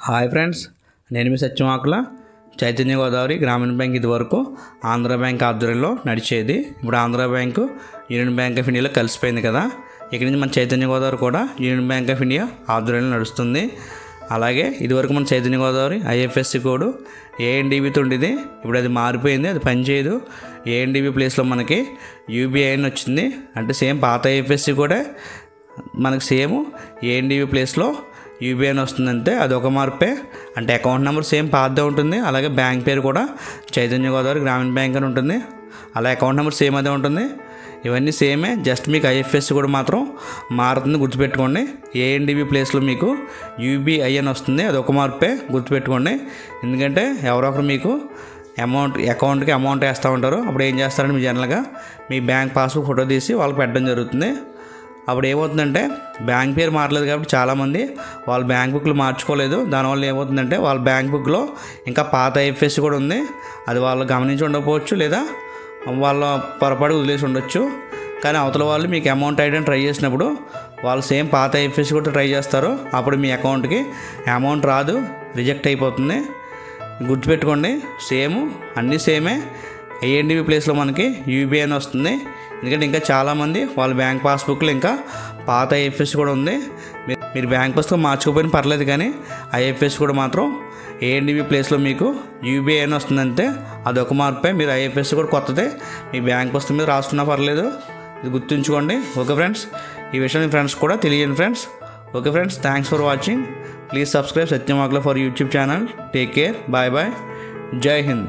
Hi friends, నేను మీ సత్యమాకుల. చైతన్య గోదావరి గ్రామీణ bank ఇదివరకు ఆంధ్ర బ్యాంక్ ఆధ్వర్యంలో నడిచేది. ఇప్పుడు Andhra bank union bank of ఇండియాలో కలిసిపోయింది కదా. ఇక్కడి నుంచి మన చైతన్య గోదావరి కూడా యూనియన్ బ్యాంక్ ఆఫ్ ఇండియా ఆధ్వర్యంలో నడుస్తుంది. అలాగే ఇదివరకు మన చైతన్య గోదావరి ఐఎఫ్ఎస్సి కోడ్ ఏఎన్డిబితో ఉండేది. ఇప్పుడు అది మారిపోయింది, అది పనిచేయదు. ఏఎన్డిబి ప్లేస్లో మనకి యూబీఐ అని వచ్చింది. అంటే సేమ్ పాత ఐఎఫ్ఎస్సి కూడా మనకి సేమ్ ఏఎన్డిబి ప్లేస్లో యూబీఐ అని వస్తుందంటే అదొక మార్పే. అంటే అకౌంట్ నెంబర్ సేమ్ పాతదే ఉంటుంది. అలాగే బ్యాంక్ పేరు కూడా చైతన్య గోదావరి గ్రామీణ బ్యాంక్ అని ఉంటుంది. అలా అకౌంట్ నెంబర్ సేమ్ అదే ఉంటుంది. ఇవన్నీ సేమే, జస్ట్ మీకు ఐఎఫ్ఎస్సి కూడా మాత్రం మారుతుంది, గుర్తుపెట్టుకోండి. ఏఎన్డిబి ప్లేస్లో మీకు యూబీఐ అని వస్తుంది, అదొక మార్పే, గుర్తుపెట్టుకోండి. ఎందుకంటే ఎవరొకరు మీకు అకౌంట్కి అమౌంట్ వేస్తూ ఉంటారు. అప్పుడు ఏం చేస్తారంటే మీ జనరల్గా మీ బ్యాంక్ పాస్బుక్ ఫోటో తీసి వాళ్ళకి పెట్టడం జరుగుతుంది. అప్పుడు ఏమవుతుందంటే బ్యాంక్ పేరు మారలేదు కాబట్టి చాలామంది వాళ్ళ బ్యాంక్ బుక్లు మార్చుకోలేదు. దానివల్ల ఏమవుతుందంటే వాళ్ళ బ్యాంక్ బుక్లో ఇంకా పాత ఐఎఫ్ఎస్సి కూడా ఉంది. అది వాళ్ళు గమనించి ఉండకపోవచ్చు, లేదా వాళ్ళ పొరపాటు వదిలేసి ఉండొచ్చు. కానీ అవతల వాళ్ళు మీకు అమౌంట్ వేయడానికి ట్రై చేసినప్పుడు వాళ్ళు సేమ్ పాత ఐఎఫ్ఎస్సి కూడా ట్రై చేస్తారు. అప్పుడు మీ అకౌంట్కి అమౌంట్ రాదు, రిజెక్ట్ అయిపోతుంది. గుర్తుపెట్టుకోండి, సేమ్ అన్నీ సేమే. ఏఎన్డిబి ప్లేస్లో మనకి యూబీఐ అని వస్తుంది. ఎందుకంటే ఇంకా చాలామంది వాళ్ళ బ్యాంక్ పాస్బుక్లో ఇంకా పాత ఐఎఫ్ఎస్సి కూడా ఉంది. మీరు బ్యాంక్ పుస్తకం మార్చుకోపోయినా పర్లేదు, కానీ ఐఎఫ్ఎస్సి కూడా మాత్రం ఏఎన్డిబి ప్లేస్లో మీకు యూబీఐ అని వస్తుందంటే అదొక మార్పే. మీరు ఐఎఫ్ఎస్సి కూడా కొత్తదే మీ బ్యాంక్ పుస్తకం మీద రాసుకున్నా పర్లేదు. ఇది గుర్తుంచుకోండి. ఓకే ఫ్రెండ్స్, ఈ విషయం మీ ఫ్రెండ్స్ కూడా తెలియజేయండి friends. Okay friends, thanks for watching. Please subscribe సత్యమాకుల for YouTube channel. Take care, bye bye, Jai Hind.